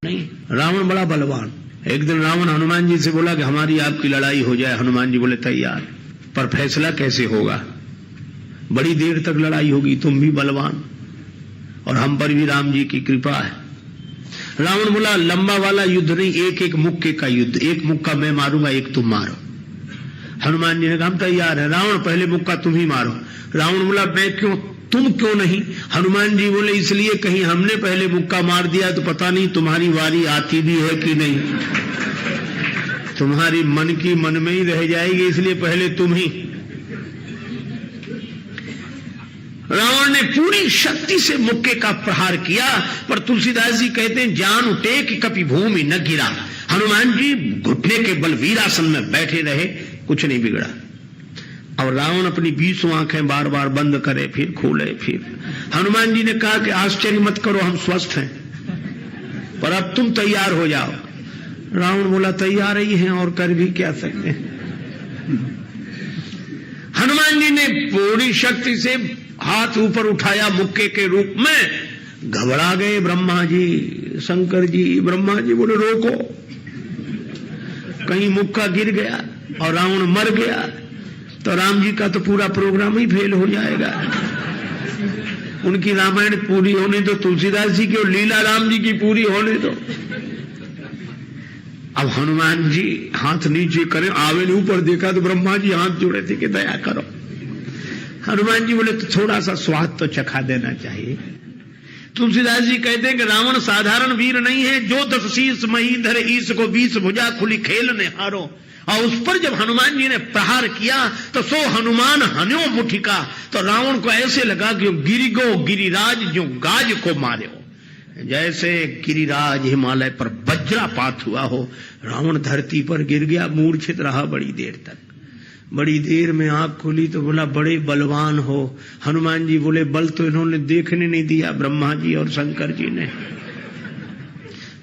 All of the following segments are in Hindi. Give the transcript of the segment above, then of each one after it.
नहीं, रावण बड़ा बलवान। एक दिन रावण हनुमान जी से बोला कि हमारी आपकी लड़ाई हो जाए। हनुमान जी बोले तैयार, पर फैसला कैसे होगा? बड़ी देर तक लड़ाई होगी, तुम भी बलवान और हम पर भी राम जी की कृपा है। रावण बोला लंबा वाला युद्ध नहीं, एक एक मुक्के का युद्ध, एक मुक्का मैं मारूंगा, एक तुम मारो। हनुमान जी ने कहा हम तैयार है। रावण पहले मुक्का तुम ही मारो। रावण बोला मैं क्यों, तुम क्यों नहीं? हनुमान जी बोले इसलिए कहीं हमने पहले मुक्का मार दिया तो पता नहीं तुम्हारी वारी आती भी है कि नहीं, तुम्हारी मन की मन में ही रह जाएगी, इसलिए पहले तुम ही। रावण ने पूरी शक्ति से मुक्के का प्रहार किया, पर तुलसीदास जी कहते हैं जान उठे कि कभी भूमि न गिरा। हनुमान जी घुटने के बल वीरासन में बैठे रहे, कुछ नहीं बिगड़ा। और रावण अपनी 20 आंखें बार बार बंद करे, फिर खोले, फिर हनुमान जी ने कहा कि आश्चर्य मत करो, हम स्वस्थ हैं, पर अब तुम तैयार हो जाओ। रावण बोला तैयार ही हैं और कर भी क्या सकते हैं। हनुमान जी ने पूरी शक्ति से हाथ ऊपर उठाया मुक्के के रूप में। घबरा गए ब्रह्मा जी, शंकर जी। ब्रह्मा जी बोले रोको, कहीं मुक्का गिर गया और रावण मर गया तो राम जी का तो पूरा प्रोग्राम ही फेल हो जाएगा। उनकी रामायण पूरी होने दो, तुलसीदास जी की और लीला राम जी की पूरी होने दो। अब हनुमान जी हाथ नीचे करें, आवे ने ऊपर देखा तो ब्रह्मा जी हाथ जोड़े थे कि दया करो। हनुमान जी बोले तो थोड़ा सा स्वाद तो चखा देना चाहिए। तुलसीदास जी कहते हैं कि रावण साधारण वीर नहीं है, जो 10 शीश मही धरे ईश को 20 भुजा खुली खेल ने हारो। और उस पर जब हनुमान जी ने प्रहार किया तो सो हनुमान हन्यो मुठिका, तो रावण को ऐसे लगा कि गिरिगो गिरिराज जो गाज को मारे हो, जैसे गिरिराज हिमालय पर वज्रापात हुआ हो। रावण धरती पर गिर गया, मूर्छित रहा बड़ी देर तक। बड़ी देर में आंख खुली तो बोला बड़े बलवान हो। हनुमान जी बोले बल तो इन्होंने देखने नहीं दिया, ब्रह्मा जी और शंकर जी ने।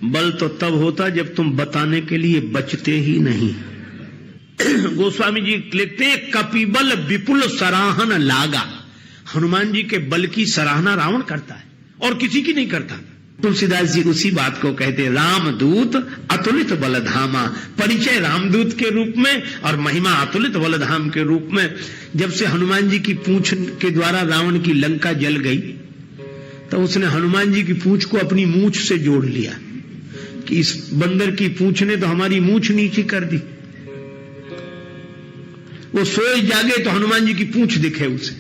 बल तो तब होता जब तुम बताने के लिए बचते ही नहीं। गोस्वामी जी लिखते हैं कपिबल विपुल सराहन लागा। हनुमान जी के बल की सराहना रावण करता है और किसी की नहीं करता। तुलसीदास जी उसी बात को कहते रामदूत अतुलित बलधामा। परिचय रामदूत के रूप में और महिमा अतुलित बलधाम के रूप में। जब से हनुमान जी की पूंछ के द्वारा रावण की लंका जल गई तो उसने हनुमान जी की पूंछ को अपनी मूंछ से जोड़ लिया कि इस बंदर की पूंछ ने तो हमारी मूंछ नीची कर दी। वो सोए जागे तो हनुमान जी की पूंछ दिखे उसे,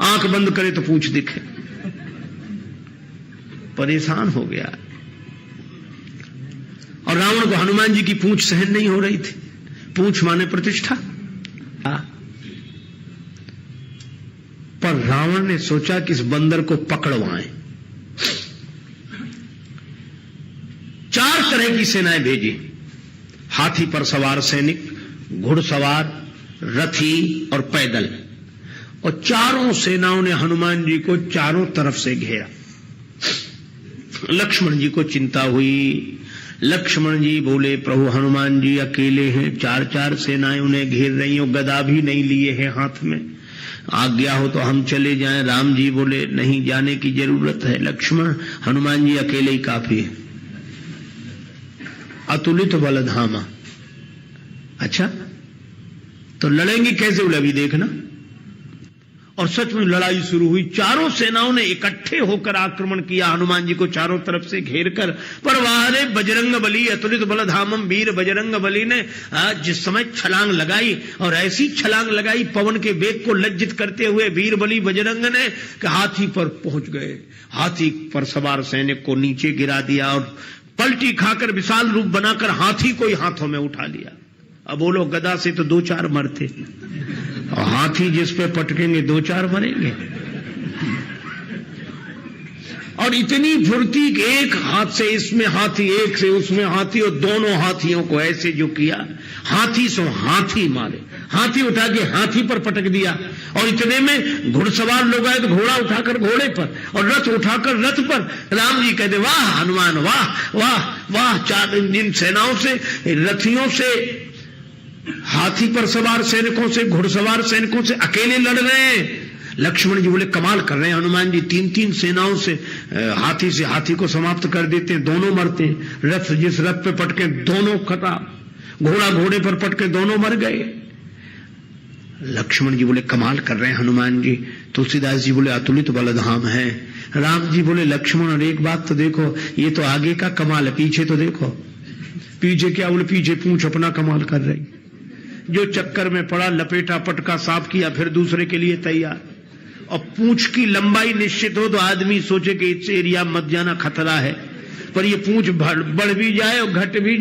आंख बंद करे तो पूंछ दिखे। परेशान हो गया। और रावण को हनुमान जी की पूंछ सहन नहीं हो रही थी। पूंछ माने प्रतिष्ठा। पर रावण ने सोचा कि इस बंदर को पकड़वाएं। 4 तरह की सेनाएं भेजी। हाथी पर सवार सैनिक, घुड़सवार, रथी और पैदल। और चारों सेनाओं ने हनुमान जी को चारों तरफ से घेरा। लक्ष्मण जी को चिंता हुई। लक्ष्मण जी बोले प्रभु हनुमान जी अकेले हैं, 4 सेनाएं उन्हें घेर रही हो, गदा भी नहीं लिए हैं हाथ में, आज्ञा हो तो हम चले जाएं। राम जी बोले नहीं, जाने की जरूरत है लक्ष्मण, हनुमान जी अकेले ही काफी है। अतुलित बलधामा। अच्छा तो लड़ेंगे कैसे? बोले अभी देखना। और सच में लड़ाई शुरू हुई। चारों सेनाओं ने इकट्ठे होकर आक्रमण किया हनुमान जी को चारों तरफ से घेरकर। पर वारे बजरंग बली अतुलित बलधामम, वीर बजरंग बली ने जिस समय छलांग लगाई और ऐसी छलांग लगाई पवन के वेग को लज्जित करते हुए वीर बली बजरंग ने कि हाथी पर पहुंच गए। हाथी पर सवार सैनिक को नीचे गिरा दिया और पलटी खाकर विशाल रूप बनाकर हाथी को ही हाथों में उठा लिया। अब बोलो गदा से तो 2-4 मरते और हाथी जिस पे पटकेंगे 2-4 मरेंगे। और इतनी फुर्ती कि एक हाथ से इसमें हाथी, एक से उसमें हाथी, और दोनों हाथियों को ऐसे जो किया, हाथी सो हाथी मारे। हाथी उठा के हाथी पर पटक दिया। और इतने में घुड़सवार लोग आए तो घोड़ा उठाकर घोड़े पर और रथ उठाकर रथ पर। राम जी कहते वाह हनुमान, वाह वाह वाह। 4 इन सेनाओं से, रथियों से, हाथी पर सवार सैनिकों से, घुड़सवार सैनिकों से अकेले लड़ रहे हैं। लक्ष्मण जी बोले कमाल कर रहे हैं हनुमान जी, 3-3 सेनाओं से हाथी को समाप्त कर देते हैं, दोनों मरते हैं, रथ जिस रथ पे पटके दोनों खराब, घोड़ा घोड़े पर पटके दोनों मर गए। लक्ष्मण जी बोले कमाल कर रहे हैं हनुमान जी। तुलसीदास जी बोले अतुलित बलधाम है। राम जी बोले लक्ष्मण और एक बात तो देखो, ये तो आगे का कमाल है, पीछे तो देखो। पीछे क्या? बोले पीछे पूंछ अपना कमाल कर रही, जो चक्कर में पड़ा लपेटा पटका साफ किया फिर दूसरे के लिए तैयार। और पूंछ की लंबाई निश्चित हो तो आदमी सोचे कि इस एरिया मत जाना खतरा है, पर ये पूंछ बढ़ भी जाए और घट भी जाए।